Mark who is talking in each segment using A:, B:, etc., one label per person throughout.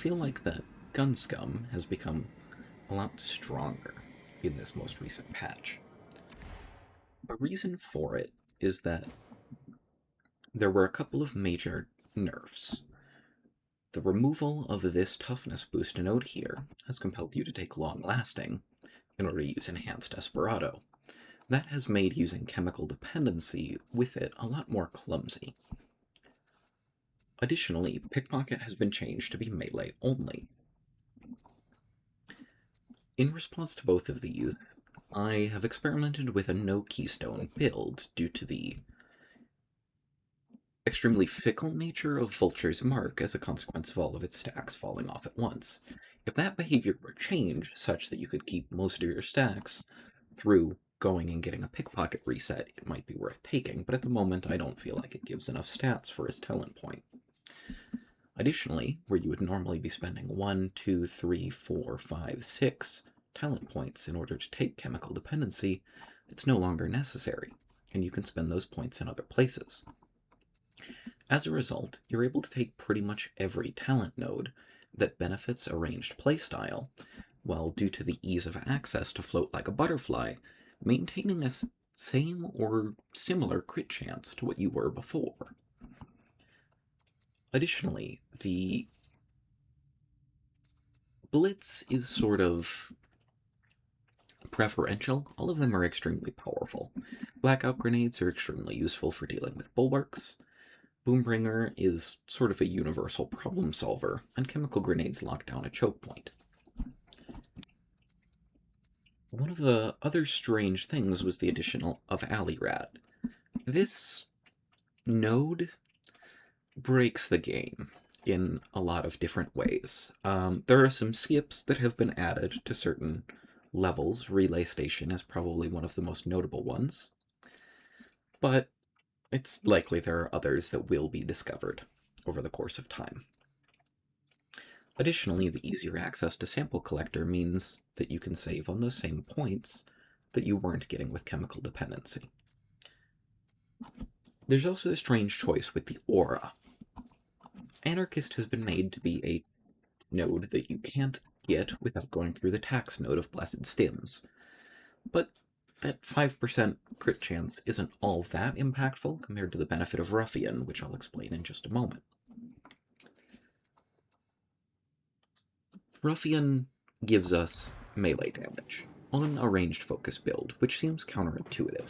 A: feel like that Gun Scum has become a lot stronger in this most recent patch. The reason for it is that there were a couple of major nerfs. The removal of this toughness boost node here has compelled you to take long lasting in order to use enhanced desperado. That has made using chemical dependency with it a lot more clumsy. Additionally, pickpocket has been changed to be melee only. In response to both of these, I have experimented with a no keystone build due to the extremely fickle nature of Vulture's Mark as a consequence of all of its stacks falling off at once. If that behavior were changed such that you could keep most of your stacks through going and getting a pickpocket reset, it might be worth taking, but at the moment I don't feel like it gives enough stats for his talent point. Additionally, where you would normally be spending 1, 2, 3, 4, 5, 6 talent points in order to take chemical dependency, it's no longer necessary, and you can spend those points in other places. As a result, you're able to take pretty much every talent node that benefits a ranged playstyle, while due to the ease of access to float like a butterfly, maintaining a same or similar crit chance to what you were before. Additionally, the Blitz is sort of preferential. All of them are extremely powerful. Blackout grenades are extremely useful for dealing with bulwarks. Boombringer is sort of a universal problem solver, and chemical grenades lock down a choke point. One of the other strange things was the addition of Alley-Rat. This node breaks the game in a lot of different ways. There are some skips that have been added to certain levels. Relay Station is probably one of the most notable ones, but it's likely there are others that will be discovered over the course of time. Additionally, the easier access to Sample Collector means that you can save on those same points that you weren't getting with chemical dependency. There's also a strange choice with the Aura. Anarchist has been made to be a node that you can't get without going through the tax node of Blessed Stims, but that 5% crit chance isn't all that impactful compared to the benefit of Ruffian, which I'll explain in just a moment. Ruffian gives us melee damage on a ranged focus build, which seems counterintuitive.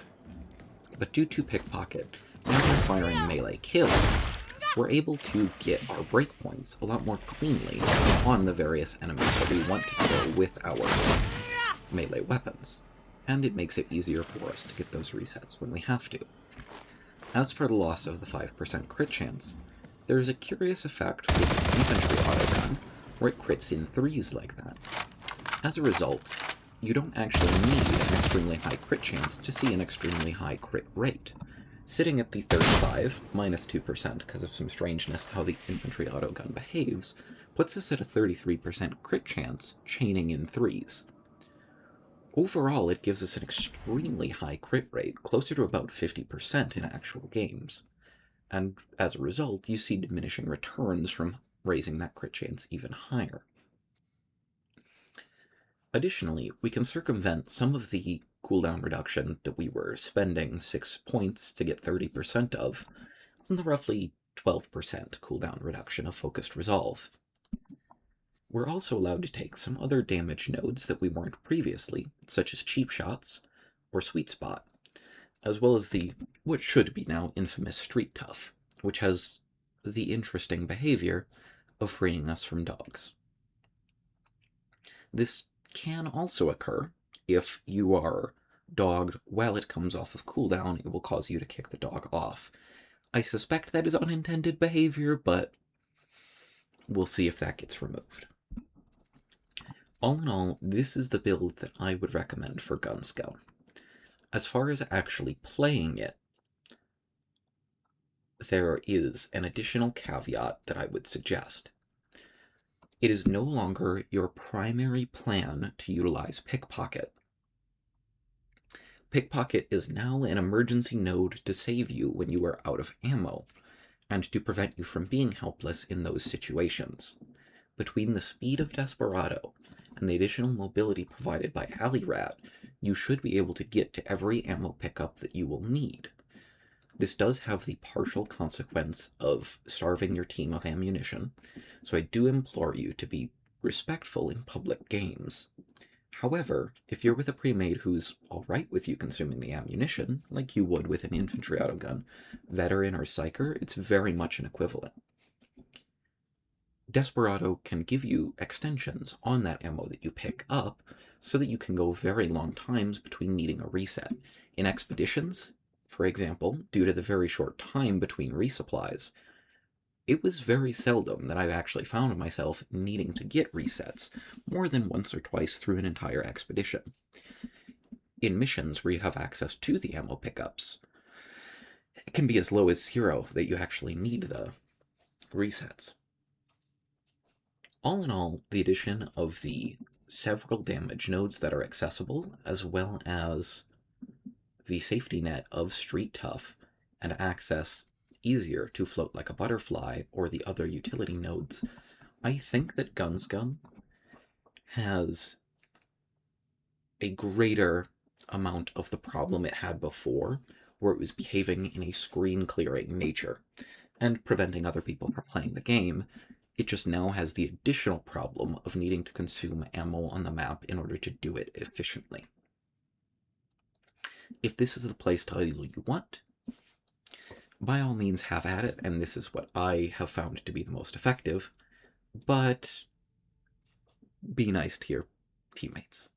A: But due to pickpocket and requiring melee kills, we're able to get our breakpoints a lot more cleanly on the various enemies that we want to kill with our melee weapons, and it makes it easier for us to get those resets when we have to. As for the loss of the 5% crit chance, there is a curious effect with infantry autogun where it crits in 3s like that. As a result, you don't actually need an extremely high crit chance to see an extremely high crit rate. Sitting at the 35, minus 2% because of some strangeness to how the infantry autogun behaves, puts us at a 33% crit chance, chaining in 3s. Overall, it gives us an extremely high crit rate, closer to about 50% in actual games, and as a result, you see diminishing returns from raising that crit chance even higher. Additionally, we can circumvent some of the cooldown reduction that we were spending 6 points to get 30% of on the roughly 12% cooldown reduction of Focused Resolve. We're also allowed to take some other damage nodes that we weren't previously, such as Cheap Shots or Sweet Spot, as well as the what should be now infamous Street Tough, which has the interesting behavior of freeing us from dogs. This can also occur if you are dogged while it comes off of cooldown. It will cause you to kick the dog off. I suspect that is unintended behavior, but we'll see if that gets removed. All in all, this is the build that I would recommend for Gun Scum. As far as actually playing it, there is an additional caveat that I would suggest. It is no longer your primary plan to utilize Pickpocket. Pickpocket is now an emergency node to save you when you are out of ammo, and to prevent you from being helpless in those situations. Between the speed of Desperado and the additional mobility provided by Alley Rat, you should be able to get to every ammo pickup that you will need. This does have the partial consequence of starving your team of ammunition, so I do implore you to be respectful in public games. However, if you're with a pre-made who's alright with you consuming the ammunition, like you would with an infantry autogun, veteran or psyker, it's very much an equivalent. Desperado can give you extensions on that ammo that you pick up, so that you can go very long times between needing a reset. In expeditions, for example, due to the very short time between resupplies, it was very seldom that I've actually found myself needing to get resets more than once or twice through an entire expedition. In missions where you have access to the ammo pickups, it can be as low as 0 that you actually need the resets. All in all, the addition of the several damage nodes that are accessible, as well as the safety net of Street Tough and access easier to Float Like a Butterfly or the other utility nodes, I think that Gun Scum has a greater amount of the problem it had before, where it was behaving in a screen-clearing nature and preventing other people from playing the game. It just now has the additional problem of needing to consume ammo on the map in order to do it efficiently. If this is the playstyle you want, by all means have at it, and this is what I have found to be the most effective, but be nice to your teammates.